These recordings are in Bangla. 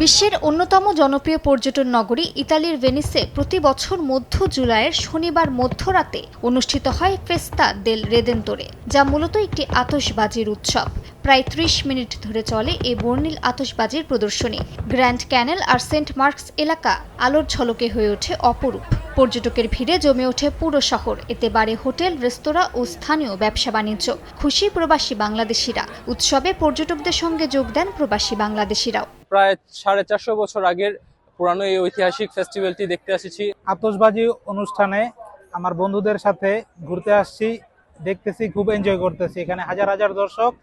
বিশ্বের অন্যতম জনপ্রিয় পর্যটন নগরী ইতালির ভেনিসে প্রতি বছর মধ্য জুলাইয়ের শনিবার মধ্যরাতে অনুষ্ঠিত হয় ফেস্তা দেল রেদেন্তোরে, যা মূলত একটি আতশবাজির উৎসব। প্রায় ৩০ মিনিট ধরে চলে এই বর্ণিল আতশবাজির প্রদর্শনী। গ্র্যান্ড ক্যানেল আর সেন্ট মার্কস এলাকা আলোর ঝলকে হয়ে ওঠে অপরূপ। পর্যটকের ভিড়ে জমে ওঠে পুরো শহর। এতে বাড়ে হোটেল, রেস্তোরাঁ ও স্থানীয় ব্যবসা বাণিজ্য। খুশি প্রবাসী বাংলাদেশিরা। উৎসবে পর্যটকদের সঙ্গে যোগ দেন প্রবাসী বাংলাদেশিরাও। প্রায় 450 বছর আগের পুরানো এই ঐতিহাসিক ফেস্টিভ্যালটি দেখতে এসেছি। আতশবাজি অনুষ্ঠানে আমার বন্ধুদের সাথে ঘুরতে আসছি, দেখতেছি, খুব এনজয় করতেছি। এখানে হাজার হাজার দর্শক।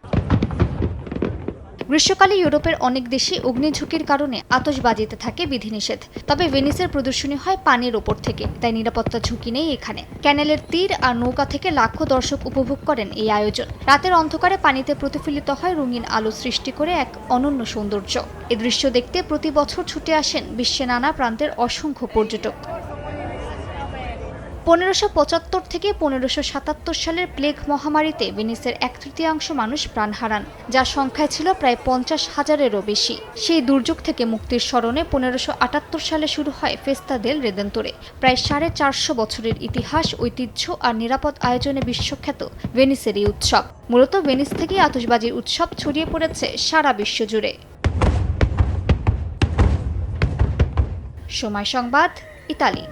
গ্রীষ্মকালে ইউরোপের অনেক দেশে অগ্নিঝুঁকির কারণে আতশবাজিতে থাকে বিধিনিষেধ। তবে ভেনিসের প্রদর্শনী হয় পানির ওপর থেকে, তাই নিরাপত্তা ঝুঁকি নেই এখানে। ক্যানেলের তীর আর নৌকা থেকে লাখো দর্শক উপভোগ করেন এই আয়োজন। রাতের অন্ধকারে পানিতে প্রতিফলিত হয় রঙিন আলো, সৃষ্টি করে এক অনন্য সৌন্দর্য। এ দৃশ্য দেখতে প্রতি বছর ছুটে আসেন বিশ্বের নানা প্রান্তের অসংখ্য পর্যটক। 1575 থেকে 1577 সালের প্লেগ মহামারীতে ভেনিসের 1/3 মানুষ প্রাণ হারান, যার সংখ্যায় ছিল প্রায় 50,000-এরও বেশি। সেই দুর্যোগ থেকে মুক্তির স্মরণে 1578 সালে শুরু হয় ফেস্তা দেল রেদেন্তোরে। প্রায় 450 বছরের ইতিহাস, ঐতিহ্য আর নিরাপদ আয়োজনে বিশ্বখ্যাত ভেনিসের এই উৎসব। মূলত ভেনিস থেকেই আতশবাজির উৎসব ছড়িয়ে পড়েছে সারা বিশ্ব জুড়ে। সময় সংবাদ, ইতালি।